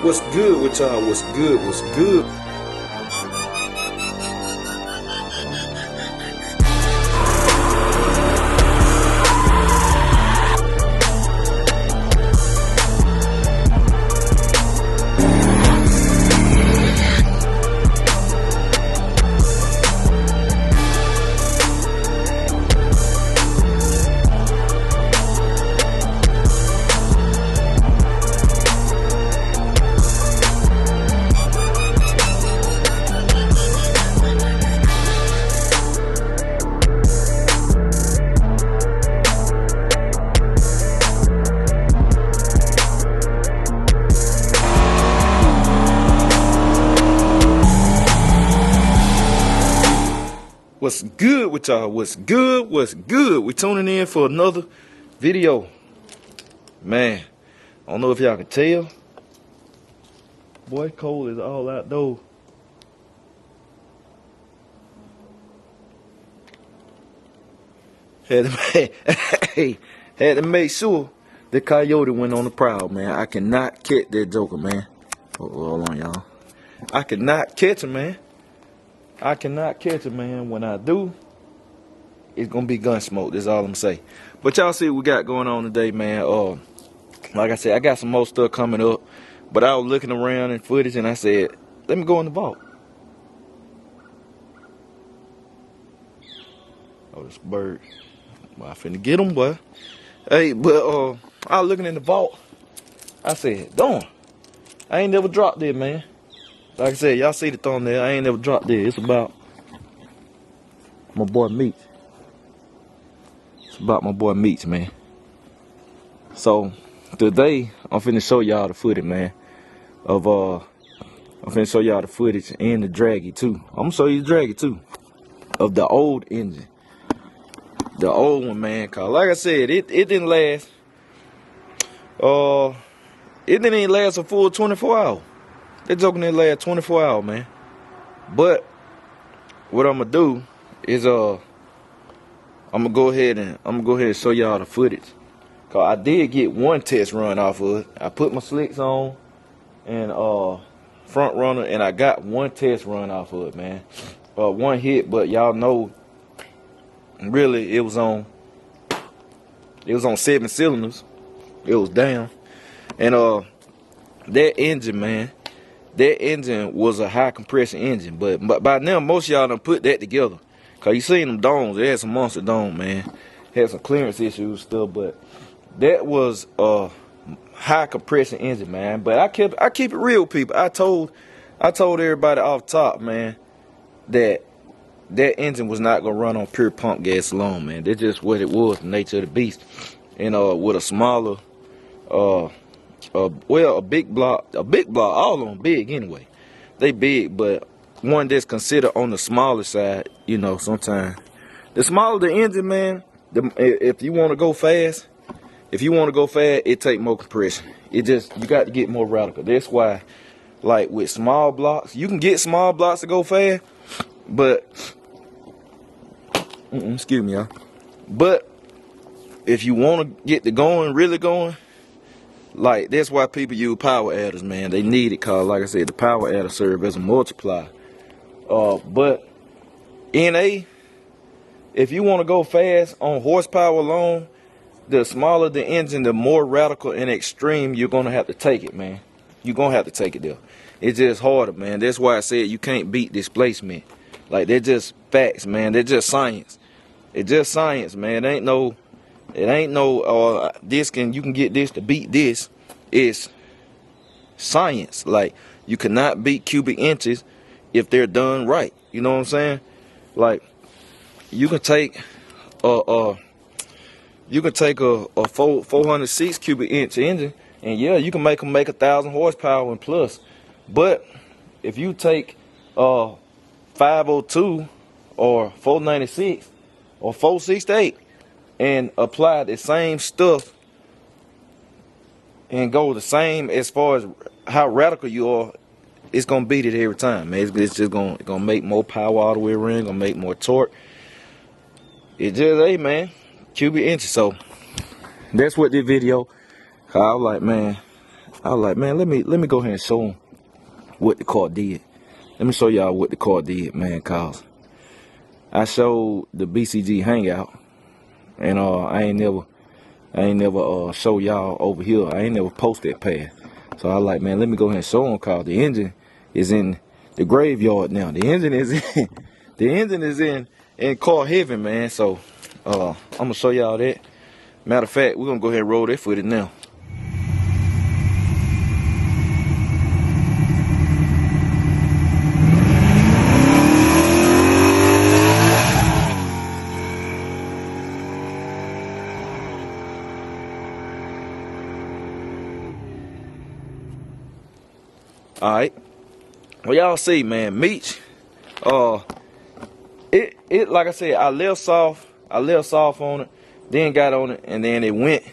What's good with y'all? What's good? What's good? What's good with y'all? What's good? What's good? We tuning in for another video. Man, I don't know if y'all can tell. Boy, cold is all outdoors. Had to make sure the coyote went on the prowl, man. I cannot catch that joker, man. Hold on, y'all. I cannot catch him, man. I cannot catch it, man. When I do, it's gonna be gun smoke. That's all I'm saying. But y'all see what we got going on today, man. Like I said, I got some more stuff coming up. But I was looking around in footage and I said, let me go in the vault. Oh, this bird. Well, I finna get him, boy. Hey, but I was looking in the vault. I said, darn, I ain't never dropped there, man. Like I said, y'all see the thumbnail. I ain't never dropped there. It's about my boy Meech. It's about my boy Meech, man. So today I'm finna show y'all the footage, man. I'm finna show y'all the footage and the draggy too. I'm gonna show you the draggy too. Of the old engine. The old one, man. Cause like I said, it didn't last. It didn't even last a full 24 hours. That joker didn't last 24 hours, man. But what I'm gonna do is I'm gonna go ahead and show y'all the footage. Cause I did get one test run off of it. I put my slicks on and front runner, and I got one test run off of it, man. One hit, but y'all know really it was on 7 cylinders. It was down. And that engine, man. That engine was a high compression engine, but by now most of y'all done put that together. Cause you seen them domes, they had some monster dome, man. Had some clearance issues and stuff, but that was a high compression engine, man. But I keep it real, people. I told everybody off top, man, that engine was not gonna run on pure pump gas alone, man. That's just what it was, the nature of the beast. And with a smaller well, a big block, all of them big anyway. They big, but one that's considered on the smaller side, you know, sometimes. The smaller the engine, man, if you want to go fast, it take more compression. You got to get more radical. That's why, like with small blocks, you can get small blocks to go fast, but, excuse me, y'all. But if you want to get the going, really going, like, that's why people use power adders, man. They need it, cause like I said, the power adder serves as a multiplier. But NA, if you want to go fast on horsepower alone, the smaller the engine, the more radical and extreme you're gonna have to take it, man. You're gonna have to take it there. It's just harder, man. That's why I said you can't beat displacement. Like, they're just facts, man. They're just science. It's just science, man. It ain't no this you can get this to beat this. It's science. Like, you cannot beat cubic inches if they're done right. You know what I'm saying? Like, you can take a 406 cubic inch engine, and yeah, you can make them make 1,000 horsepower and plus. But if you take 502 or 496 or 468 and apply the same stuff and go the same as far as how radical you are, it's gonna beat it every time, man. It's just gonna make more power all the way around, gonna make more torque. It just, hey, man, cubic inches. So that's what this video. I was like, man, I was like, man, let me go ahead and show them what the car did. Let me show y'all what the car did, man, cause I showed the BCG Hangout, and I ain't never show y'all over here. I ain't never post that pad. So I like, man, let me go ahead and show them, cause the engine is in the graveyard now. The engine is in the engine is in car heaven, man. So I'm gonna show y'all that. Matter of fact, we're gonna go ahead and roll that footage now. All right, well, y'all see, man, Meech, it like I said, I left soft on it, then got on it, and then it went,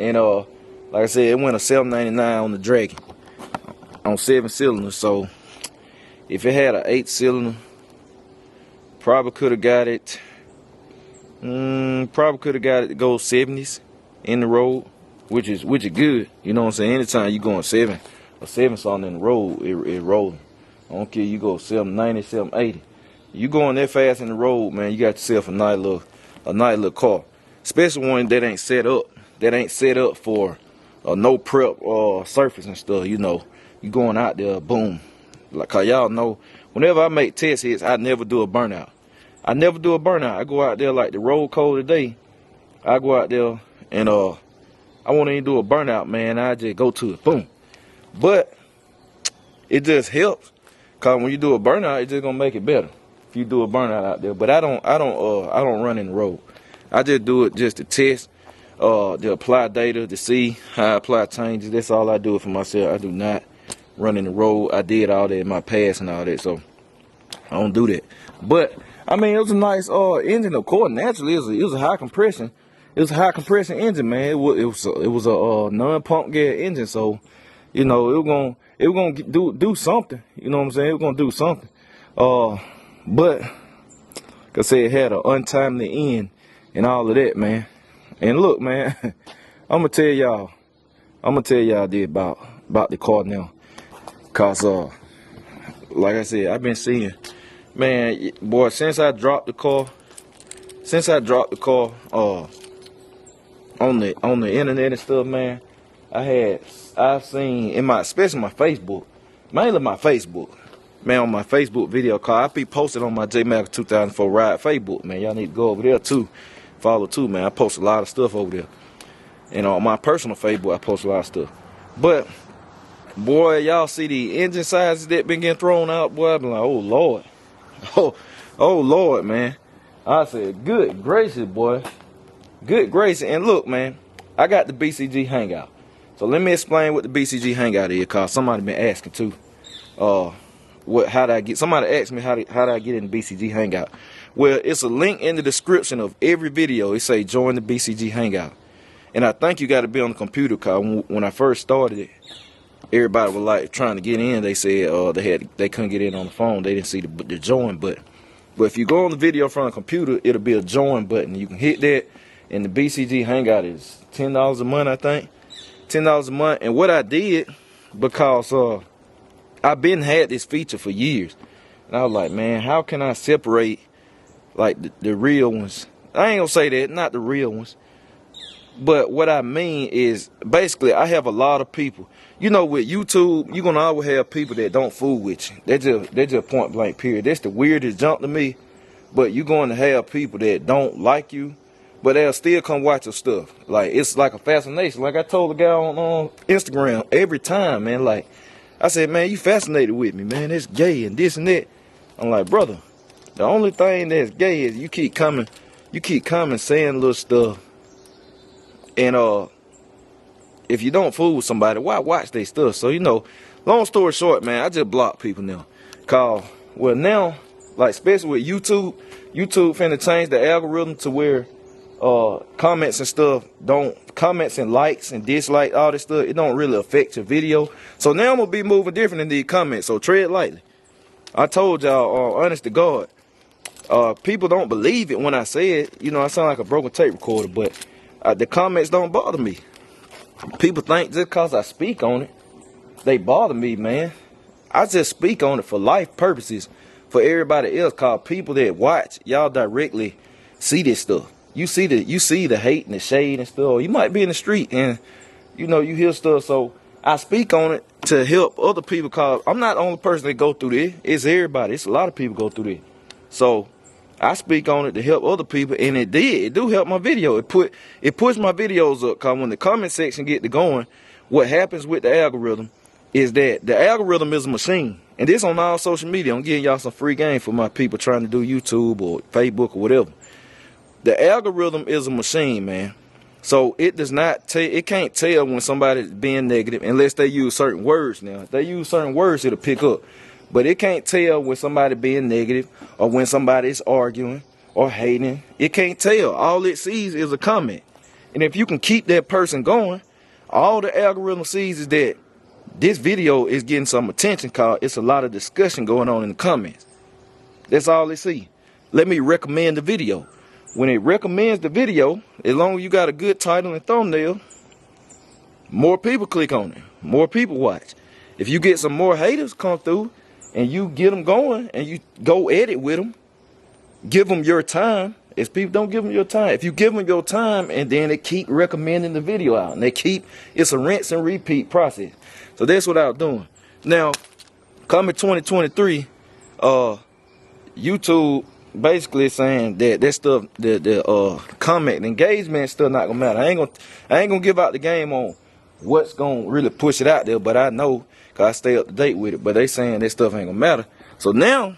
and like I said, it went a 799 on the Dragon on 7 cylinders. So if it had an 8 cylinder, probably could have got it. Probably could have got it to go 70s in the road, which is good. You know what I'm saying? Anytime you going 7 or 7 something in the road, it rolling. I don't care, you go 790, 780. You going that fast in the road, man, you got yourself a nice little car. Especially one that ain't set up for no prep or surface and stuff. You know, you going out there, boom. Like, cause y'all know, whenever I make test hits, I never do a burnout. I go out there like the road code today. I go out there and I won't even do a burnout, man. I just go to it, boom. But it just helps, cause when you do a burnout, it's just gonna make it better if you do a burnout out there. But I don't run in the road. I just do it just to test, to apply data, to see how I apply changes. That's all I do it for myself. I do not run in the road. I did all that in my past and all that, so I don't do that. But I mean, it was a nice engine, of course. Naturally, it was a high compression. It was a high compression engine, man. It was a non-pump gas engine, so you know it was gonna do something. You know what I'm saying? It was gonna do something. But like I said, it had an untimely end and all of that, man. And look, man, I'm gonna tell y'all this about the car now, cause like I said, I've been seeing, man, boy, since I dropped the car on the internet and stuff, man, I've seen in especially my Facebook, mainly my Facebook, man, on my Facebook video call, I be posted on my JMalcom 2004 Ride Facebook, man. Y'all need to go over there too, follow too, man. I post a lot of stuff over there, and on my personal Facebook, I post a lot of stuff. But boy, y'all see the engine sizes that been getting thrown out, boy, I been like, oh Lord. Oh Lord, man. I said, good gracious, boy. Good gracious. And look, man, I got the BCG Hangout. So let me explain what the BCG Hangout is, cause somebody been asking too. Somebody asked me how did I get in the BCG Hangout. Well, it's a link in the description of every video. It say join the BCG Hangout. And I think you got to be on the computer, cause when I first started it, everybody was like trying to get in. They said they couldn't get in on the phone. They didn't see the join button. But if you go on the video from a computer, it'll be a join button. You can hit that, and the BCG Hangout is $10 a month, I think. $10 a month. And what I did, because I've been had this feature for years, and I was like, man, how can I separate like the real ones? I ain't gonna say that, not the real ones. But what I mean is, basically, I have a lot of people. You know, with YouTube, you're gonna always have people that don't fool with you. They're just point blank, period. That's the weirdest jump to me. But you're going to have people that don't like you, but they'll still come watch your stuff. Like, it's like a fascination. Like I told the guy on Instagram every time, man. Like, I said, man, you fascinated with me, man. It's gay and this and that. I'm like, brother, the only thing that's gay is you keep coming saying little stuff. And if you don't fool with somebody, why watch their stuff? So, you know, long story short, man, I just block people now. Cause, well, now, like, especially with YouTube finna change the algorithm to where comments and likes and dislikes, all this stuff, it don't really affect your video. So now I'm gonna be moving different in these comments, so tread lightly. I told y'all, honest to God, people don't believe it when I say it. You know, I sound like a broken tape recorder, but the comments don't bother me. People think just because I speak on it, they bother me, man. I just speak on it for life purposes for everybody else, cause people that watch, y'all directly see this stuff. You see the hate and the shade and stuff. You might be in the street and you know you hear stuff, so I speak on it to help other people, cause I'm not the only person that go through this. It's everybody. It's a lot of people go through this. So I speak on it to help other people, and it do help my video. It pushed my videos up, cause when the comment section get to going, what happens with the algorithm is that the algorithm is a machine. And this on all social media. I'm giving y'all some free game for my people trying to do YouTube or Facebook or whatever. The algorithm is a machine, man. So it does not it can't tell when somebody's being negative unless they use certain words. Now, if they use certain words, it'll pick up. But it can't tell when somebody being negative or when somebody's arguing or hating. It can't tell. All it sees is a comment. And if you can keep that person going, all the algorithm sees is that this video is getting some attention, cause it's a lot of discussion going on in the comments. That's all they see. Let me recommend the video. When it recommends the video, as long as you got a good title and thumbnail, more people click on it. More people watch. If you get some more haters come through and you get them going and you go edit with them, give them your time. If people don't give them your time, if you give them your time and then they keep recommending the video out and it's a rinse and repeat process. So that's what I was doing. Now, coming 2023, YouTube basically saying that stuff, the comment engagement still not gonna matter. I ain't gonna give out the game on what's gonna really push it out there, but I know cause I stay up to date with it. But they saying that stuff ain't gonna matter. So now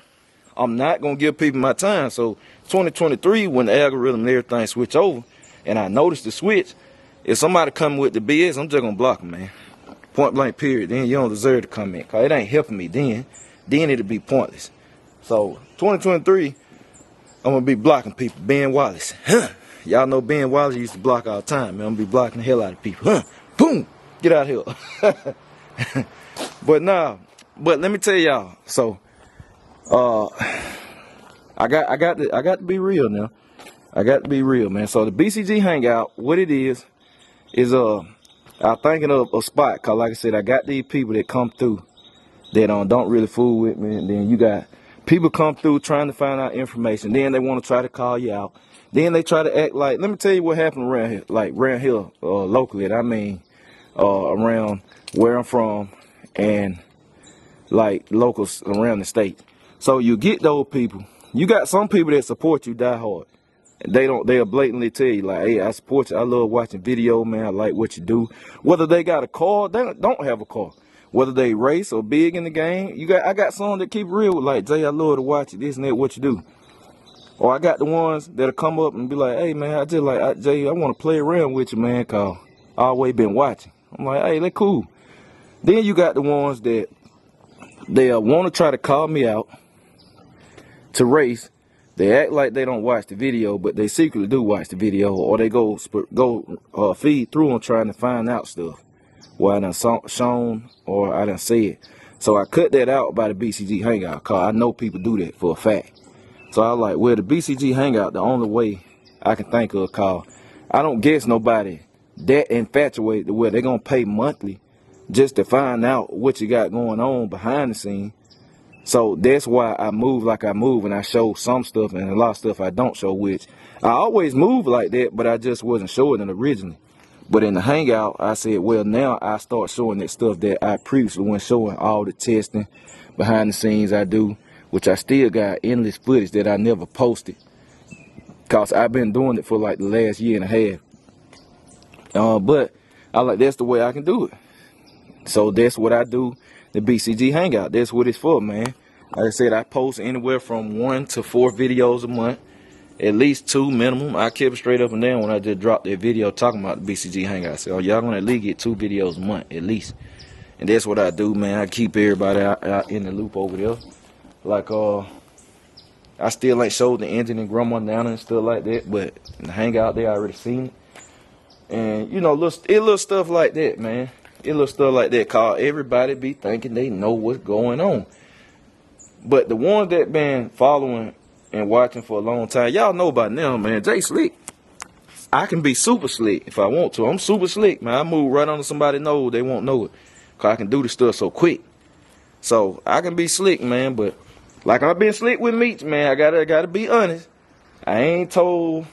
I'm not gonna give people my time. So 2023, when the algorithm and everything switch over, and I notice the switch, if somebody come with the BS, I'm just gonna block them, man. Point blank, period. Then you don't deserve to comment, cause it ain't helping me. Then it'll be pointless. So 2023, I'm gonna be blocking people. Ben Wallace, y'all know Ben Wallace used to block all the time, man. I'm gonna be blocking the hell out of people. Boom, get out of here. But let me tell y'all. So, I got to be real now. I got to be real, man. So the BCG Hangout, what it is I'm thinking of a spot, cause like I said, I got these people that come through that don't really fool with me, and then you got people come through trying to find out information. Then they want to try to call you out. Then they try to act like, let me tell you what happened around here, locally. I mean, around where I'm from and like locals around the state. So you get those people. You got some people that support you die hard. They'll blatantly tell you like, hey, I support you. I love watching video, man. I like what you do. Whether they got a car, they don't have a car. Whether they race or big in the game, I got some that keep it real with like, Jay, I love to watch it, this and that, what you do. Or I got the ones that'll come up and be like, hey, man, Jay, I want to play around with you, man, cause I always been watching. I'm like, hey, that's cool. Then you got the ones that they want to try to call me out to race. They act like they don't watch the video, but they secretly do watch the video, or they go feed through them trying to find out stuff. Well, I done shown or I done said. So I cut that out by the BCG Hangout, cause I know people do that for a fact. So I was like, well, the BCG Hangout, the only way I can think of, cause I don't guess nobody that infatuated to where they're gonna pay monthly just to find out what you got going on behind the scene. So that's why I move like I move, and I show some stuff and a lot of stuff I don't show, which I always move like that, but I just wasn't showing it originally. But in the Hangout, I said, well, now I start showing that stuff that I previously wasn't showing, all the testing behind the scenes I do, which I still got endless footage that I never posted, because I've been doing it for like the last year and a half. But I like, that's the way I can do it. So that's what I do, the BCG Hangout. That's what it's for, man. Like I said, I post anywhere from 1 to 4 videos a month. At least 2 minimum. I kept it straight up and down when I just dropped that video talking about the BCG Hangout. I said, oh, y'all gonna at least get 2 videos a month, at least. And that's what I do, man. I keep everybody out in the loop over there. Like, I still ain't showed the engine and grandma down and stuff like that, but in the Hangout, they already seen it. And, you know, little stuff like that, man. Little stuff like that, cause everybody be thinking they know what's going on. But the ones that been following and watching for a long time, y'all know about now, man. Jay Slick. I can be super slick if I want to. I'm super slick, man. I move right under somebody's nose, they won't know it. cause I can do the stuff so quick. So I can be slick, man. But like I've been slick with Meech, man. I gotta be honest. I ain't told.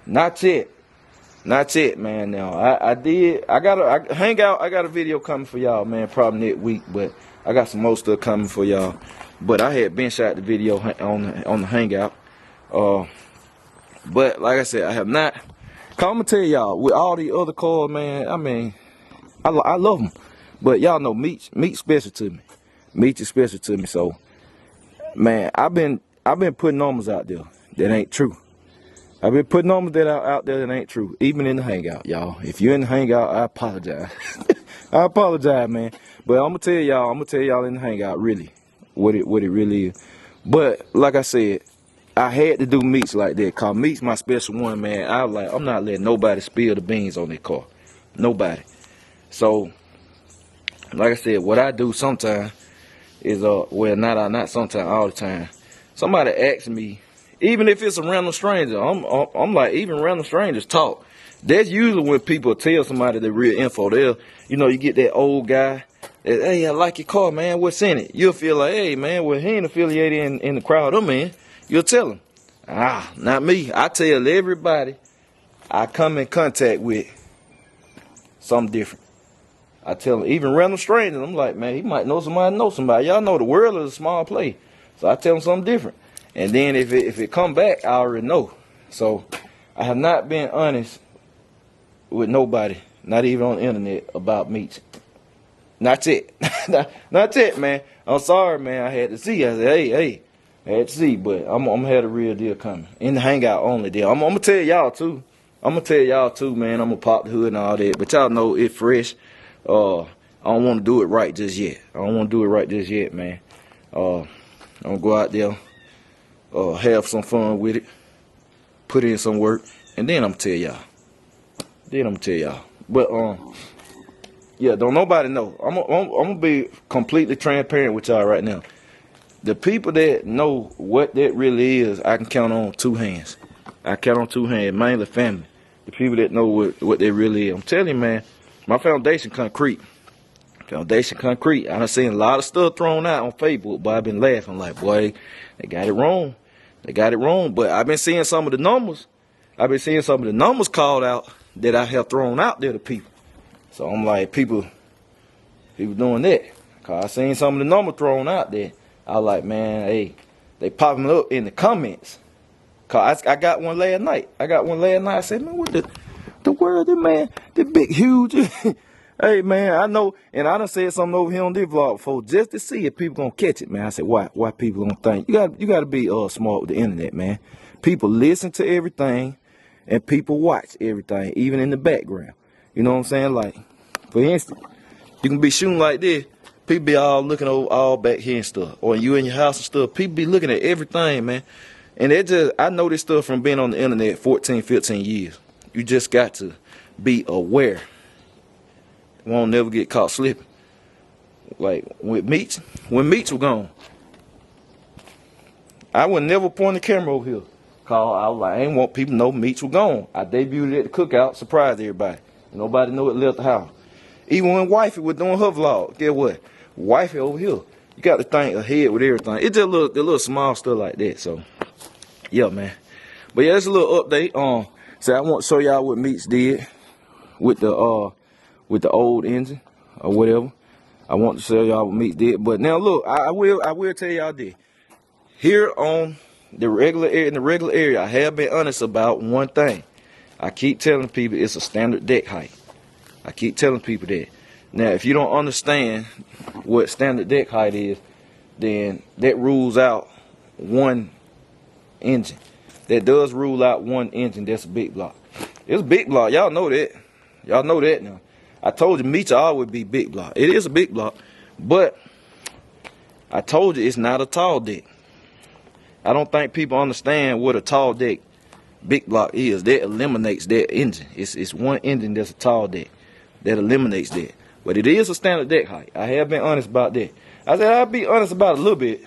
Not yet. Not yet, man. Now I got a hangout. I got a video coming for y'all, man. Probably next week, but I got some more stuff coming for y'all. But I had been shot the video on the hangout. But like I said, I have not. Cause I'm gonna tell y'all, with all the other cars, man. I mean, I love them, but y'all know Meech special to me. Meech is special to me. So, man, I've been putting numbers out there that ain't true. I've been putting numbers that are out there that ain't true, even in the hangout, y'all. If you're in the hangout, I apologize. I apologize, man. But I'm gonna tell y'all in the hangout really what it really is. But like I said, I had to do Meech like that, cause Meech my special one, man. I was like, I'm not letting nobody spill the beans on their car. Nobody. So, like I said, what I do sometimes is well, not sometimes, all the time. Somebody asks me, even if it's a random stranger, I'm like, even random strangers talk. That's usually when people tell somebody the real info. They'll, you get that old guy that, hey, I like your car, man. What's in it? You'll feel like, hey, man, well, he ain't affiliated in the crowd I'm in. You'll tell him. Not me. I tell everybody I come in contact with something different. I tell them, even random strangers, I'm like, man, he might know somebody. Y'all know the world is a small place. So I tell them something different. And then if it come back, I already know. So I have not been honest with nobody, not even on the internet, about Meech. Not yet. Not yet, man. I'm sorry, man. I had to see. I said, hey. I had to see, but I'm gonna have the real deal coming. In the hangout only deal. I'm gonna tell y'all too. Man. I'm gonna pop the hood and all that. But y'all know it's fresh. I don't want to do it right just yet. Man. I'm gonna go out there, have some fun with it, put in some work, and then I'm gonna tell y'all. But yeah, don't nobody know. I'm gonna be completely transparent with y'all right now. The people that know what that really is, I can count on two hands. Mainly family. The people that know what they really is. I'm telling you, man, my foundation concrete. I done seen a lot of stuff thrown out on Facebook, but I've been laughing like, boy, they got it wrong. But I've been seeing some of the numbers. Called out that I have thrown out there to people. So I'm like, people doing that. Cause I seen some of the numbers thrown out there. I was like, man, hey, they popping up in the comments. Cause I got one last night. I said, man, what the world, man, the big, huge. Hey, man, I know, and I done said something over here on this vlog before, just to see if people gonna catch it, man. I said, why people gonna think? You gotta be smart with the internet, man. People listen to everything, and people watch everything, even in the background. You know what I'm saying? Like, for instance, you can be shooting like this. People be all looking over all back here and stuff. Or you in your house and stuff. People be looking at everything, man. And I know this stuff from being on the internet 14, 15 years. You just got to be aware. Won't never get caught slipping. Like with Meech, when Meech was gone, I would never point the camera over here. Cause I was like, I ain't want people to know Meech was gone. I debuted it at the cookout, surprised everybody. Nobody knew it left the house. Even when wifey was doing her vlog, guess what? Wifey over here. You got to think ahead with everything. It's just a little small stuff like that. So, yeah, man. But yeah, it's a little update. So I want to show y'all what Meech did with the old engine or whatever. I want to show y'all what Meech did. But now look, I will tell y'all this. Here on in the regular area, I have been honest about one thing. I keep telling people it's a standard deck height. I keep telling people that. Now, if you don't understand what standard deck height is, then that rules out one engine. That does rule out one engine. That's a big block. It's a big block. Y'all know that. Y'all know that now. I told you Meech always be big block. It is a big block, but I told you it's not a tall deck. I don't think people understand what a tall deck big block is. That eliminates that engine. It's one engine that's a tall deck. That eliminates that. But it is a standard deck height. I have been honest about that. I said I'll be honest about it a little bit.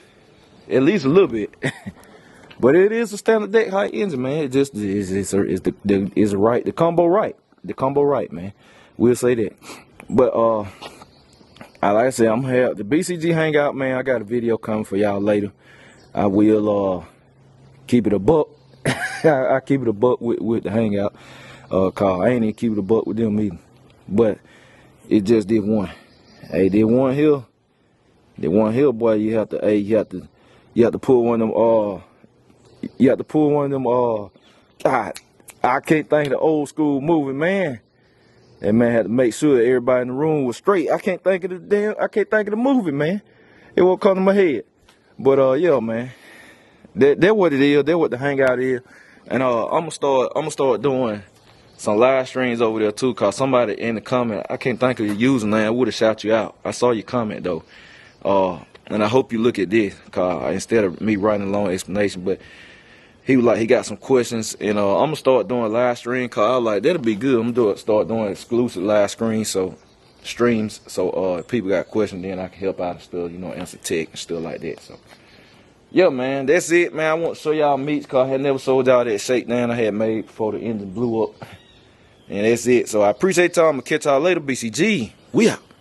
At least a little bit. But it is a standard deck height engine, man. It just is right. The combo right. The combo right, man. We'll say that. But Like I said, I'm gonna have the BCG Hangout, man. I got a video coming for y'all later. I will keep it a buck. I keep it a buck with the Hangout. Cause I ain't even keep it a buck with them either. But it just did one. Hey, did one here. Did one here, boy. You have to pull one of them. You have to pull one of them. God, I can't think of the old school movie, man. That man had to make sure that everybody in the room was straight. I can't think of the movie, man. It won't come to my head. But yeah, man. That what it is. That what the Hangout is. And I'm gonna start doing some live streams over there too. Cause somebody in the comment, I can't think of your username. I would have shout you out. I saw your comment though. And I hope you look at this. Cause instead of me writing a long explanation, but he was like, he got some questions, and I'm gonna start doing live stream. Cause I was like, that'll be good. I'm gonna start doing exclusive live streams. So if people got questions, then I can help out and stuff. You know, answer tech and stuff like that. So. Yeah, man, that's it, man. I want to show y'all Meech, because I had never sold y'all that shakedown I had made before the engine blew up. And that's it. So I appreciate y'all. I'm going to catch y'all later, BCG. We out.